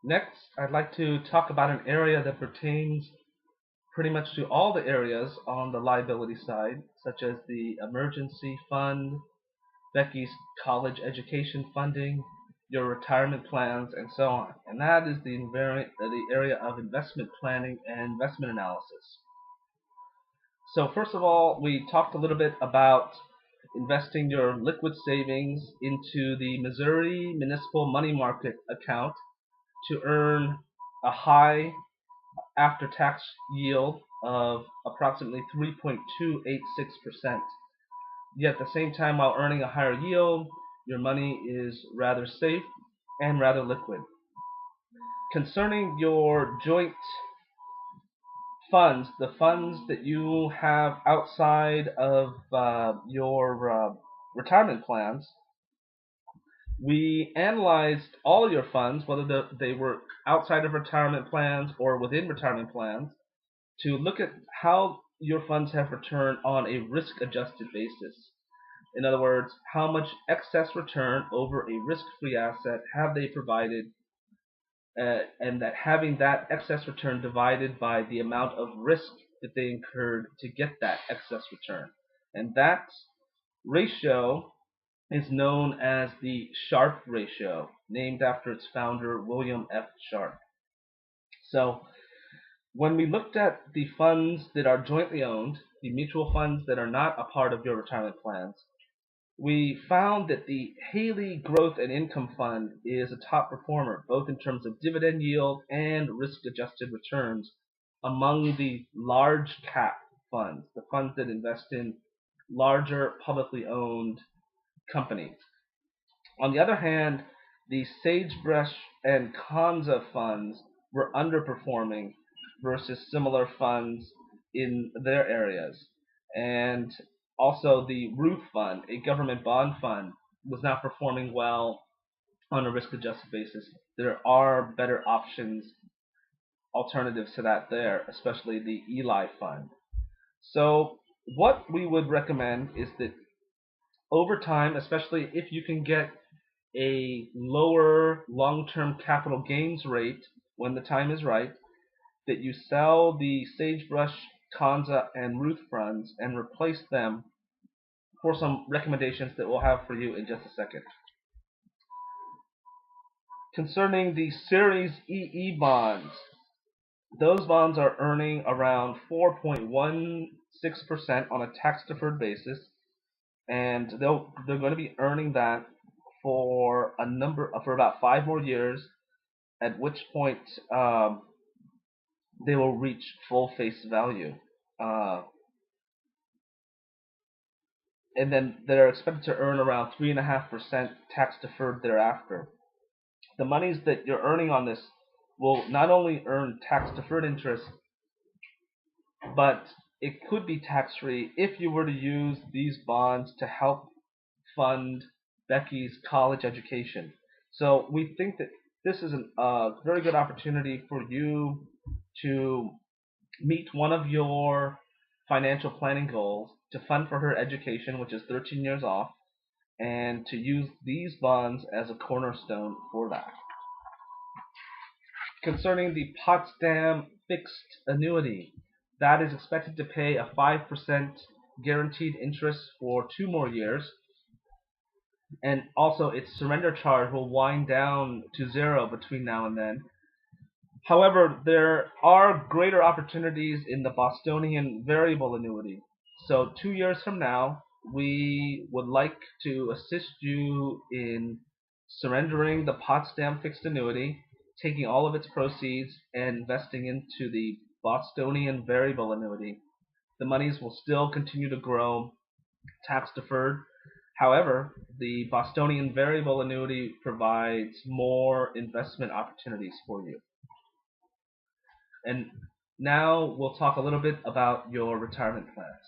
Next, I'd like to talk about an area that pertains pretty much to all the areas on the liability side, such as the emergency fund, Becky's college education funding, your retirement plans, and so on. And that is the area of investment planning and investment analysis. So first of all, we talked a little bit about investing your liquid savings into the Missouri Municipal Money Market account to earn a high after-tax yield of approximately 3.286%. Yet at the same time, while earning a higher yield, your money is rather safe and rather liquid. Concerning your joint funds, the funds that you have outside of your retirement plans, we analyzed all your funds, whether they were outside of retirement plans or within retirement plans, to look at how your funds have returned on a risk-adjusted basis. In other words, how much excess return over a risk-free asset have they provided, and that having that excess return divided by the amount of risk that they incurred to get that excess return. And that ratio is known as the Sharpe ratio, named after its founder, William F. Sharpe. So when we looked at the funds that are jointly owned, the mutual funds that are not a part of your retirement plans, we found that the Haley Growth and Income Fund is a top performer, both in terms of dividend yield and risk-adjusted returns among the large cap funds, the funds that invest in larger publicly owned companies. On the other hand, the Sagebrush and Kanza funds were underperforming versus similar funds in their areas. And also the Ruth Fund, a government bond fund, was not performing well on a risk-adjusted basis. There are better options, alternatives to that there, especially the Eli Fund. So what we would recommend is that over time, especially if you can get a lower long-term capital gains rate when the time is right, that you sell the Sagebrush, Kanza, and Ruth funds and replace them for some recommendations that we'll have for you in just a second. Concerning the Series EE bonds, those bonds are earning around 4.16% on a tax-deferred basis, and they're going to be earning that for about 5 more years, at which point they will reach full face value. And then they're expected to earn around 3.5% tax deferred thereafter. The monies that you're earning on this will not only earn tax deferred interest, but it could be tax free if you were to use these bonds to help fund Becky's college education. So we think that this is a very good opportunity for you to meet one of your financial planning goals, to fund for her education, which is 13 years off, and to use these bonds as a cornerstone for that. Concerning the Potsdam fixed annuity, that is expected to pay a 5% guaranteed interest for 2 more years, and also its surrender charge will wind down to 0 between now and then. However, there are greater opportunities in the Bostonian variable annuity. So 2 years from now, we would like to assist you in surrendering the Potsdam fixed annuity, taking all of its proceeds and investing into the Bostonian variable annuity. The monies will still continue to grow tax deferred. However, the Bostonian variable annuity provides more investment opportunities for you. And now we'll talk a little bit about your retirement plans.